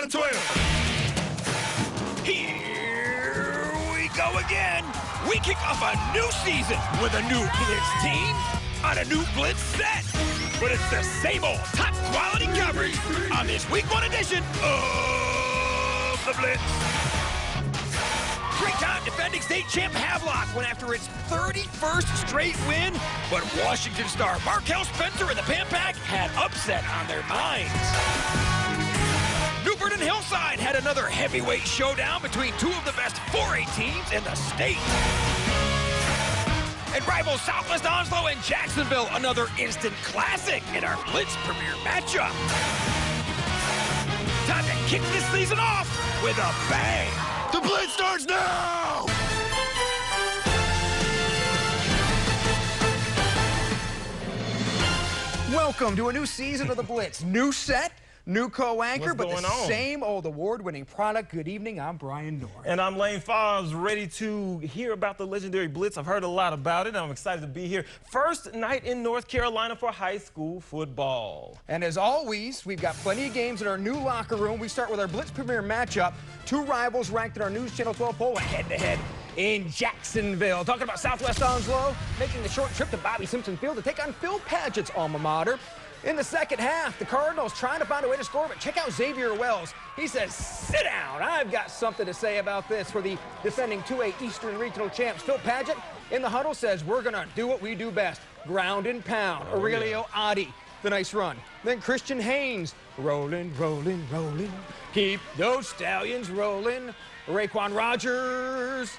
on to 12. Here we go again. We kick off a new season with a new Blitz team on a new Blitz set. But it's the same old top quality coverage on this week 1 edition of the Blitz. Three-time defending state champ Havelock went after its 31st straight win, but Washington star Markel Spencer and the Pan Pack had upset on their minds. Newbern and Hillside had another heavyweight showdown between two of the best 4A teams in the state. And rivals Southwest Onslow and Jacksonville, another instant classic in our Blitz premiere matchup. Time to kick this season off with a bang. The Blitz starts now! Welcome to a new season of the Blitz. New set, new co-anchor, but the same old award-winning product. Good evening, I'm Brian North. And I'm Lane Fobbs, ready to hear about the legendary Blitz. I've heard a lot about it, and I'm excited to be here. First night in North Carolina for high school football. And as always, we've got plenty of games in our new locker room. We start with our Blitz premiere matchup. Two rivals ranked in our News Channel 12 poll head-to-head in Jacksonville. Talking about Southwest Onslow making the short trip to Bobby Simpson Field to take on Phil Padgett's alma mater. In the second half, the Cardinals trying to find a way to score, but check out Xavier Wells. He says, sit down. I've got something to say about this for the defending 2A Eastern Regional champs. Phil Padgett in the huddle says, we're going to do what we do best, ground and pound. Aurelio Adi, the nice run. Then Christian Haynes, rolling, rolling, rolling. Keep those stallions rolling. Raekwon Rogers.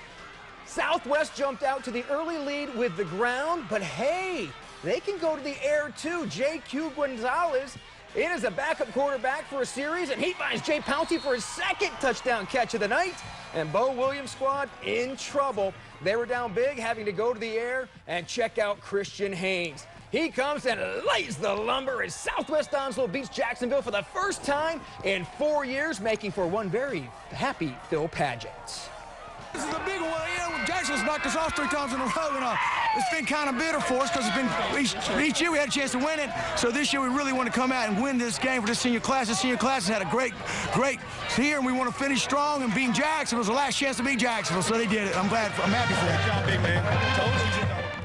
Southwest jumped out to the early lead with the ground, but hey, they can go to the air too. J.Q. Gonzalez in as a backup quarterback for a series, and he finds Jay Pouncey for his second touchdown catch of the night. And Bo Williams' squad in trouble. They were down big, having to go to the air, and check out Christian Haynes. He comes and lays the lumber as Southwest Onslow beats Jacksonville for the first time in 4 years, making for one very happy Phil Padgett. This is a big one. Yeah, Jackson's knocked us off 3 times in a row, and it's been kind of bitter for us because it's been each year we had a chance to win it. So this year we really want to come out and win this game for the senior class. The senior class has had a great year, and we want to finish strong. And beating Jacksonville was the last chance to beat Jacksonville, so they did it. I'm happy for that. Good job, big man. Told you.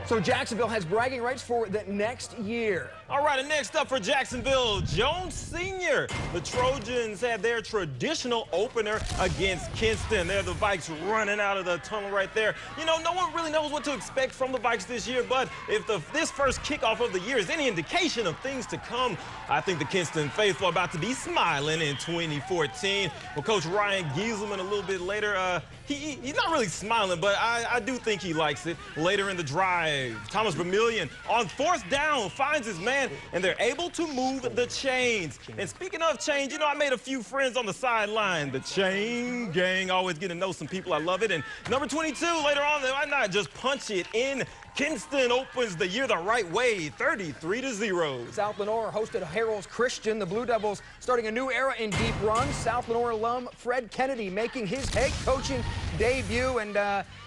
So Jacksonville has bragging rights for the next year. All right, and next up for Jacksonville, Jones Sr. The Trojans had their traditional opener against Kinston. They're the Vikes running out of the tunnel right there. You know, no one really knows what to expect from the Vikes this year, but if this first kickoff of the year is any indication of things to come, I think the Kinston faithful are about to be smiling in 2014. Well, Coach Ryan Gieselman a little bit later, he's not really smiling, but I do think he likes it. Later in the drive, Thomas Vermillion on 4th down finds his man, and they're able to move the chains. And speaking of change, you know, I made a few friends on the sideline. The chain gang, always getting to know some people. I love it. And number 22, later on, why not just punch it in? Kinston opens the year the right way, 33-0. South Lenoir hosted Harrell's Christian. The Blue Devils starting a new era in deep runs. South Lenoir alum Fred Kennedy making his head coaching debut. And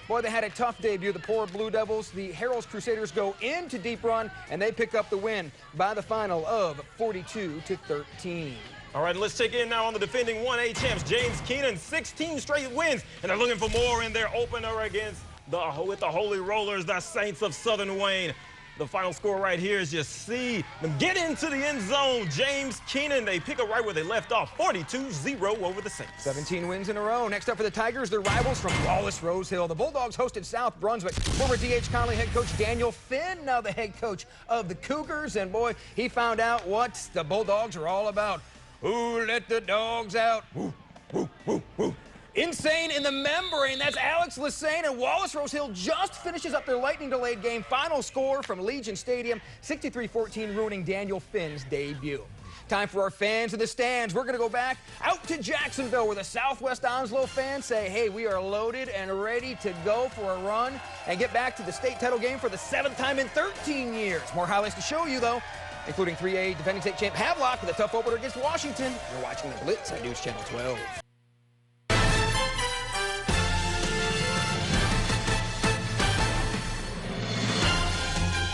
boy, they had a tough debut, the poor Blue Devils. The Harrell's Crusaders go into deep run, and they pick up the win by the final of 42-13. All right, let's check in now on the defending 1A champs, James Keenan, 16 straight wins, and they're looking for more in their opener against the Holy Rollers, the Saints of Southern Wayne. The final score right here is just see them get into the end zone. James Keenan, they pick up right where they left off, 42-0 over the Saints. 17 wins in a row. Next up for the Tigers, their rivals from Wallace Rose Hill. The Bulldogs hosted South Brunswick. Former D.H. Conley head coach Daniel Finn, now the head coach of the Cougars. And boy, he found out what the Bulldogs are all about. Who let the dogs out? Woo, woo, woo, woo. Insane in the membrane. That's Alex Lassane, and Wallace Rose Hill just finishes up their lightning-delayed game. Final score from Legion Stadium, 63-14, ruining Daniel Finn's debut. Time for our fans in the stands. We're going to go back out to Jacksonville, where the Southwest Onslow fans say, hey, we are loaded and ready to go for a run and get back to the state title game for the 7th time in 13 years. More highlights to show you, though, including 3A defending state champ Havelock with a tough opener against Washington. You're watching the Blitz on News Channel 12.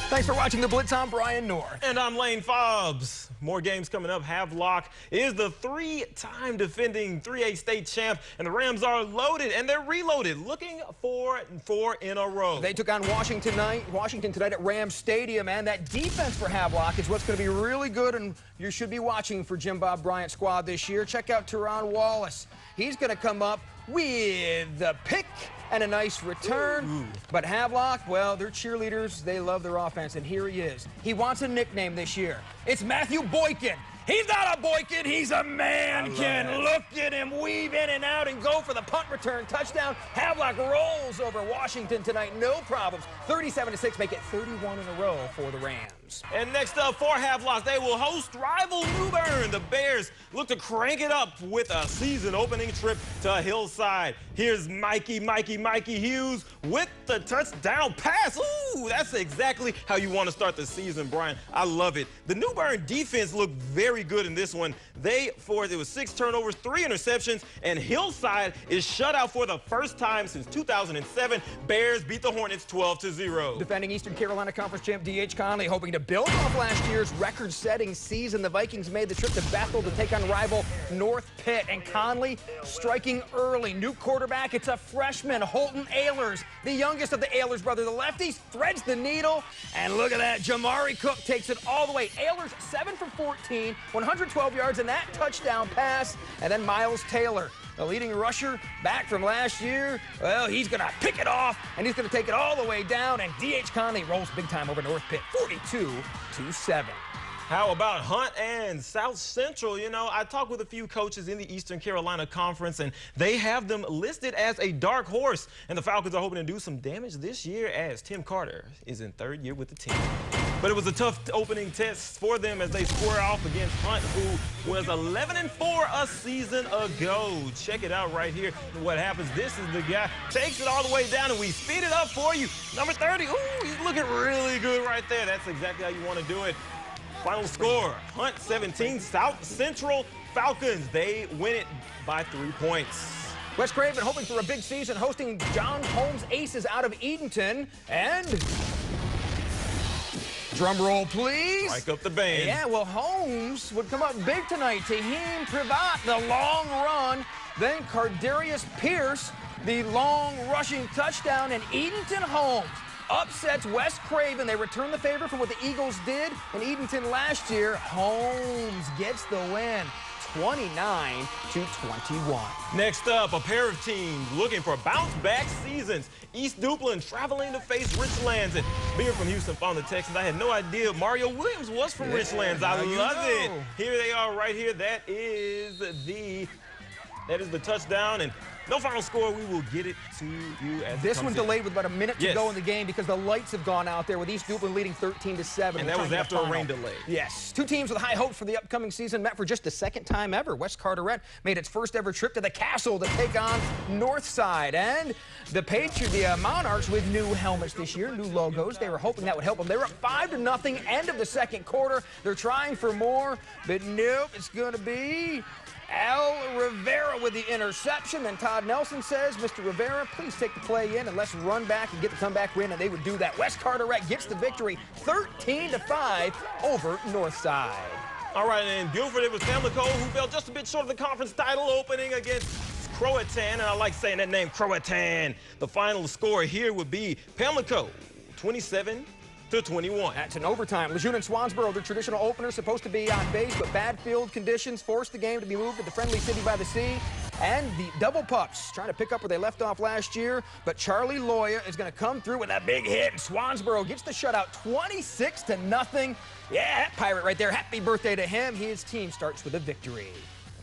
Thanks for watching The Blitz. I'm Brian North. And I'm Lane Fobbs. More games coming up. Havelock is the three-time defending 3A state champ, and the Rams are loaded and they're reloaded, looking for 4 in a row. They took on Washington tonight at Rams Stadium, and that defense for Havelock is what's going to be really good, and you should be watching for Jim Bob Bryant's squad this year. Check out Teron Wallace. He's going to come up with the pick and a nice return. Ooh. But Havelock, well, they're cheerleaders. They love their offense, and here he is. He wants a nickname this year. It's Matthew Boykin. He's not a Boykin, he's a mankin. Look at him weave in and out and go for the punt return touchdown. Havelock rolls over Washington tonight, no problems. 37-6, make it 31 in a row for the Rams. And next up for Havelock, they will host rival New Bern. The Bears look to crank it up with a season-opening trip to Hillside. Here's Mikey Hughes with the touchdown pass. Ooh, that's exactly how you want to start the season, Brian. I love it. The New Bern defense looked very good in this one. It was 6 turnovers, 3 interceptions, and Hillside is shut out for the first time since 2007. Bears beat the Hornets 12-0. Defending Eastern Carolina Conference champ D.H. Conley hoping to build off last year's record-setting season. The Vikings made the trip to Bethel to take on rival North Pitt, and Conley striking early. New quarterback, it's a freshman, Holton Ehlers, the youngest of the Ehlers brothers. The lefty threads the needle, and look at that. Jamari Cook takes it all the way. Ehlers 7 for 14, 112 yards, and that touchdown pass. And then Miles Taylor, the leading rusher back from last year, well, he's going to pick it off, and he's going to take it all the way down, and D.H. Conley rolls big time over North Pitt, 42-7. How about Hunt and South Central? You know, I talked with a few coaches in the Eastern Carolina Conference, and they have them listed as a dark horse. And the Falcons are hoping to do some damage this year as Tim Carter is in 3rd year with the team. But it was a tough opening test for them as they square off against Hunt, who was 11-4 a season ago. Check it out right here. What happens, this is the guy, takes it all the way down, and we speed it up for you. Number 30, ooh, he's looking really good right there. That's exactly how you want to do it. Final score, Hunt 17, South Central Falcons. They win it by 3 points. West Craven hoping for a big season, hosting John Holmes Aces out of Edenton. And drum roll, please. Strike up the band. Yeah, well, Holmes would come up big tonight. Tahim Privat, the long run. Then Cardarius Pierce, the long rushing touchdown. And Edenton Holmes upsets West Craven. They return the favor from what the Eagles did in Edenton last year. Holmes gets the win, 29-21. Next up, a pair of teams looking for bounce-back seasons. East Duplin traveling to face Richlands. And being from Houston, found the Texans, I had no idea Mario Williams was from Richlands. I love it. Here they are right here. That is the touchdown. And no final score. We will get it to you as this one delayed with about a minute to go in the game because the lights have gone out there with East Duplin leading 13-7. And that was after a rain delay. Yes. 2 teams with high hopes for the upcoming season met for just the 2nd time ever. West Carteret made its first ever trip to the Castle to take on Northside. And the Monarchs with new helmets this year, new logos. They were hoping that would help them. They were up 5-0, end of the 2nd quarter. They're trying for more, but nope, it's going to be Al Rivera with the interception. Then Todd Nelson says, Mr. Rivera, please take the play in and let's run back and get the comeback win, and they would do that. West Carteret gets the victory, 13-5 over Northside. All right, and in Guilford, it was Pamlico who fell just a bit short of the conference title opening against Croatan, and I like saying that name, Croatan. The final score here would be Pamlico 27-21. That's an overtime. Lejeune and Swansboro, their traditional opener, supposed to be on base, but bad field conditions forced the game to be moved to the friendly City by the Sea. And the Double Pups trying to pick up where they left off last year, but Charlie Loya is going to come through with that big hit, and Swansboro gets the shutout 26-0. Yeah, that Pirate right there. Happy birthday to him. His team starts with a victory.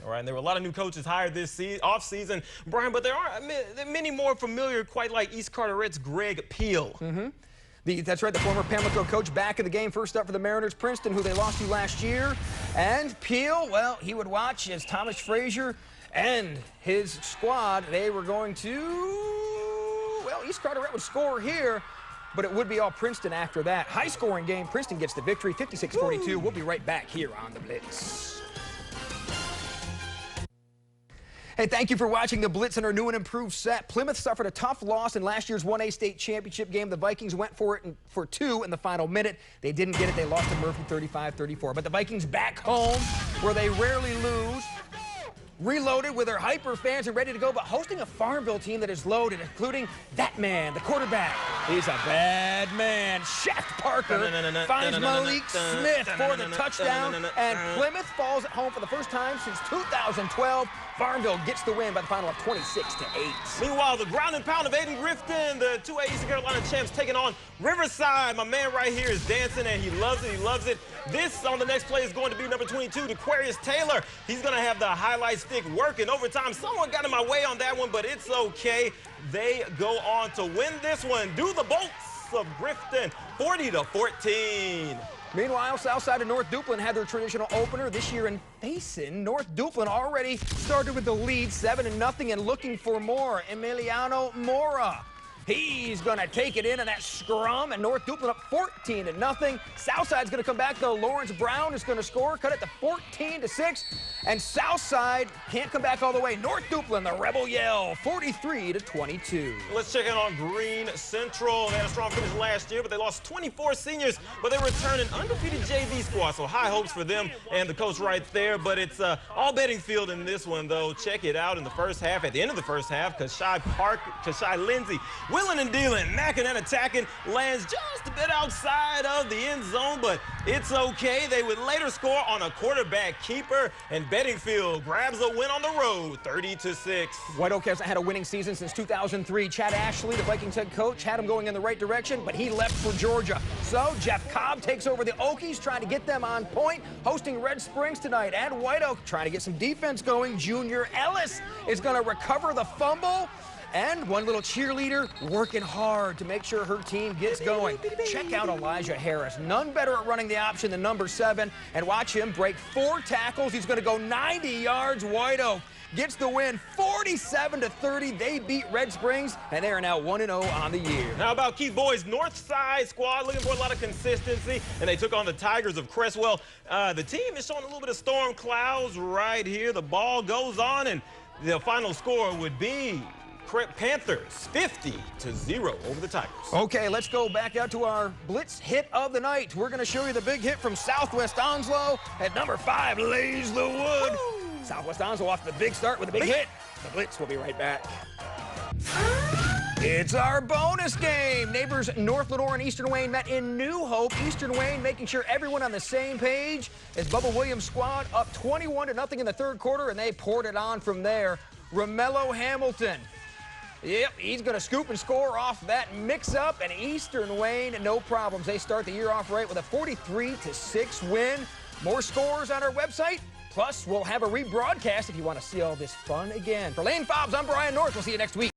All right, and there were a lot of new coaches hired this offseason, Brian, but there aren't many more familiar, quite like East Carteret's Greg Peel. That's right, the former Pamlico coach back in the game. First up for the Mariners, Princeton, who they lost to last year. And Peel, well, he would watch as Thomas Frazier and his squad, they were going to, well, East Carteret would score here, but it would be all Princeton after that. High-scoring game. Princeton gets the victory, 56-42. We'll be right back here on The Blitz. Hey, thank you for watching the Blitz in our new and improved set. Plymouth suffered a tough loss in last year's 1A state championship game. The Vikings went for it for 2 in the final minute. They didn't get it. They lost to Murphy 35-34. But the Vikings back home, where they rarely lose, reloaded with their hyper fans and ready to go, but hosting a Farmville team that is loaded, including that man, the quarterback. He's a bad man. Shaq Parker finds Malik Smith for the touchdown, and Plymouth falls at home for the first time since 2012. Farmville gets the win by the final of 26-8. Meanwhile, the ground and pound of Aiden Grifton, the 2A Eastern Carolina champs, taking on Riverside. My man right here is dancing, and he loves it. He loves it. This on the next play is going to be number 22, Aquarius Taylor. He's going to have the highlight stick working overtime. Someone got in my way on that one, but it's okay. They go on to win this one. Do the Bolts of Grifton, 40-14. Meanwhile, Southside and North Duplin had their traditional opener this year in Faison. North Duplin already started with the lead, 7-0, and looking for more. Emiliano Mora. He's going to take it in that scrum, and North Duplin up 14-0. Southside's going to come back, though. Lawrence Brown is going to score, cut it to 14-6, and Southside can't come back all the way. North Duplin, the Rebel Yell, 43-22. Let's check in on Green Central. They had a strong finish last year, but they lost 24 seniors, but they returned an undefeated JV squad, so high hopes for them and the coach right there, but it's all betting field in this one, though. Check it out in the first half. At the end of the first half, Kashai Lindsay, willing and dealing, knacking and attacking, lands just a bit outside of the end zone, but it's okay. They would later score on a quarterback keeper, and Bettingfield grabs a win on the road, 30-6. White Oak hasn't had a winning season since 2003. Chad Ashley, the Vikings head coach, had him going in the right direction, but he left for Georgia. So Jeff Cobb takes over the Okies, trying to get them on point, hosting Red Springs tonight. And White Oak trying to get some defense going. Junior Ellis is going to recover the fumble. And one little cheerleader working hard to make sure her team gets going. Check out Elijah Harris. None better at running the option than number 7. And watch him break 4 tackles. He's going to go 90 yards. White Oak gets the win, 47-30. They beat Red Springs, and they are now 1-0 on the year. How about Keith Boyd's North Side squad, looking for a lot of consistency, and they took on the Tigers of Crestwell. The team is showing a little bit of storm clouds right here. The ball goes on, and the final score would be Panthers 50-0 over the Tigers. Okay, let's go back out to our Blitz hit of the night. We're going to show you the big hit from Southwest Onslow at number 5, Lays the Wood. Woo! Southwest Onslow off to the big start with a big hit. The Blitz will be right back. It's our bonus game. Neighbors North Lenore and Eastern Wayne met in New Hope. Eastern Wayne making sure everyone on the same page as Bubba Williams' squad up 21-0 in the third quarter, and they poured it on from there. Romello Hamilton. Yep, he's going to scoop and score off that mix-up, and Eastern Wayne, no problems. They start the year off right with a 43-6 win. More scores on our website. Plus, we'll have a rebroadcast if you want to see all this fun again. For Lane Fobbs, I'm Brian North. We'll see you next week.